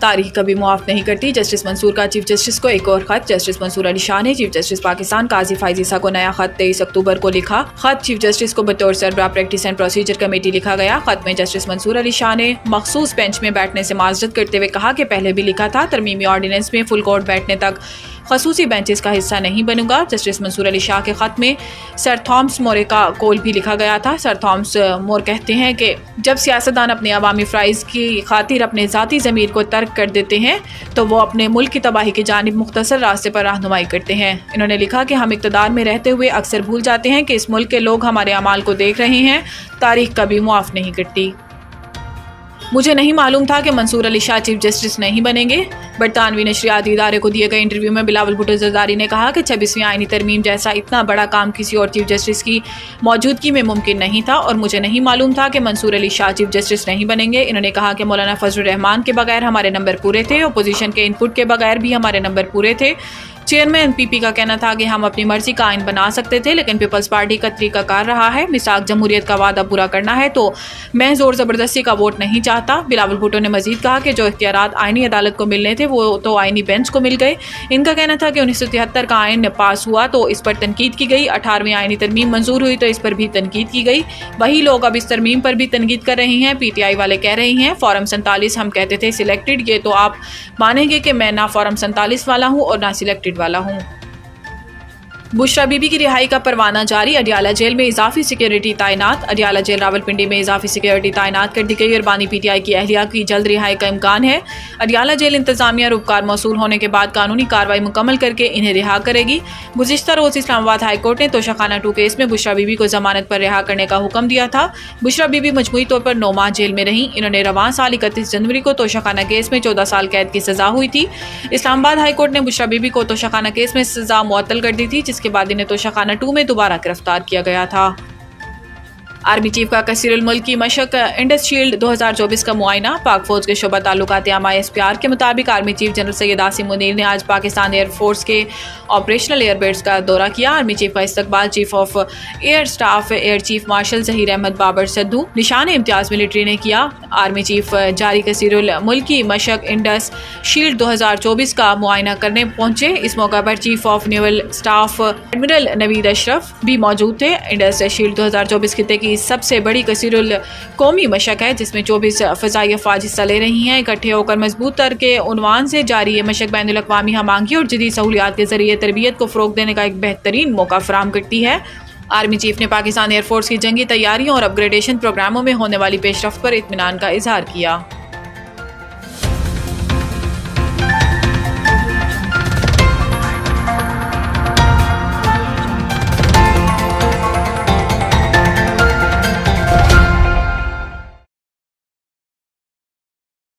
तारीख कभी मुआफ नहीं करती। जस्टिस मंसूर का चीफ जस्टिस को एक और खत। जस्टिस मंसूर अली शाह ने चीफ जस्टिस पाकिस्तान काजी फाइज ईसा को नया खत 23 अक्टूबर को लिखा। खत चीफ जस्टिस को बतौर सरबराह प्रैक्टिस एंड प्रोसीजर कमेटी लिखा गया। खत में जस्टिस मंसूर अली शाह ने मखसूस बेंच में बैठने से माजरत करते हुए कहा कि पहले भी लिखा था, तरमीमी ऑर्डिनेंस में फुल कोर्ट बैठने तक खसूसी बेंचेस का हिस्सा नहीं बनूंगा। जस्टिस मंसूर अली शाह के खत में सर थॉमस मोरे का कौल भी लिखा गया था। सर थॉमस मोर कहते हैं कि जब सियासतदान अपने अवामी फ़राइज़ की खातिर अपने ज़ाती ज़मीर को तर्क कर देते हैं तो वो अपने मुल्क की तबाही की जानिब मुख्तसर रास्ते पर रहनुमाई करते हैं। इन्होंने लिखा कि हम इक़्तिदार में रहते हुए अक्सर भूल जाते हैं कि इस मुल्क के लोग हमारे अमाल को देख रहे हैं। तारीख कभी मुआफ़ नहीं करती। मुझे नहीं मालूम था कि मंसूर अली शाह चीफ जस्टिस नहीं बनेंगे। बरतानवी नशरियाती इदारे को दिए गए इंटरव्यू में बिलावल भुट्टो जरदारी ने कहा कि 26वीं आईनी तरमीम जैसा इतना बड़ा काम किसी और चीफ जस्टिस की मौजूदगी में मुमकिन नहीं था और मुझे नहीं मालूम था कि मंसूर अली शाह चीफ जस्टिस नहीं बनेंगे। इन्होंने कहा कि मौलाना फजलुर रहमान के बगैर हमारे नंबर पूरे थे, अपोजिशन के इनपुट के बगैर भी हमारे नंबर पूरे थे। चेयरमैन पीपी का कहना था कि हम अपनी मर्जी का आइन बना सकते थे, लेकिन पीपल्स पार्टी का तरीकाकार रहा है। मिसाक जमहूरियत का वादा पूरा करना है तो मैं जोर ज़बरदस्ती का वोट नहीं चाहता। बिलावल भुट्टो ने मजीद कहा कि जो इख्तियारात आइनी अदालत को मिलने थे वो तो आइनी बेंच को मिल गए। इनका कहना था कि 1973 का आइन पास हुआ तो इस पर तनकीद की गई, 18वीं आइनी तरमीम मंजूर हुई तो इस पर भी तनकीद की गई। वही लोग अब इस तरमीम पर भी तनकीद कर रहे हैं। PTI वाले कह रहे हैं फॉर्म 47 हम कहते थे सिलेक्टेड, ये तो आप मानेंगे कि मैं ना फॉर्म 47 वाला हूँ और ना सिलेक्टेड वाला हूँ। बुशरा बीबी की रिहाई का परवाना जारी। अडियाला जेल में इजाफी सिक्योरिटी तैनात। अडियाला जेल रावलपिंडी में इजाफी सिक्योरिटी तैनात कर दी गई और बानी PTI की अहलिया की जल्द रिहाई का इम्कान है। अडियाला जेल इंतजामिया रूपकार मौसूल होने के बाद कानूनी कार्रवाई मुकम्मल करके इन्हें रिहा करेगी। गुज़िश्ता रोज़ इस्लामाबाद हाई कोर्ट ने तोशाखाना 2 केस में बुशरा बीबी को जमानत पर रिहा करने का हुक्म दिया था। बुशरा बीबी मजमूई तौर पर 9 माह जेल में रहीं। इन्होंने रवां साल 31 जनवरी को तोशाखाना केस में 14 साल कैद की सजा हुई थी। इस्लामाबाद हाई कोर्ट ने बुशरा बीबी को तोशाखाना केस में सजा मुअत्तल कर दी थी, जिसके बाद इन्हें तोशाखाना 2 में दोबारा गिरफ्तार किया गया था। आर्मी चीफ का कसीरुल मुल्क की मशक इंडस शील्ड 2024 का मुआयना। पाक फौज के शोबा ताल्लुकात MISPR के मुताबिक army chief general Syed Asim Munir ने आज पाकिस्तान एयरफोर्स के ऑपरेशनल एयरबेस का दौरा किया। आर्मी चीफ का इस्तकबाल chief of air staff air chief marshal Zaheer Ahmed Babar Sidhu Nishan Imtiaz military ने किया। आर्मी चीफ जारी कसीरुल मुल्क की मशक इंडस शील्ड 2024 का मुआयना करने पहुंचे। इस मौका पर chief of naval staff admiral Naveed Ashraf भी मौजूद थे। इंडस शील्ड 2024 खिते की सबसे बड़ी कसीरुल कौमी मशक है, जिसमें 24 फ़ज़ाई अफ़वाज हिस्सा ले रही हैं। इकट्ठे होकर मजबूत तर के उन्वान से जारी ये मशक बैनुल अक़वामी हमांगी और जदीद सहूलियात के जरिए तरबियत को फ़रोग़ देने का एक बेहतरीन मौका फराहम करती है। आर्मी चीफ ने पाकिस्तान एयरफोर्स की जंगी तैयारियों और अपग्रेडेशन प्रोग्रामों में होने वाली पेशरफ्त पर इत्मीनान का इजहार किया।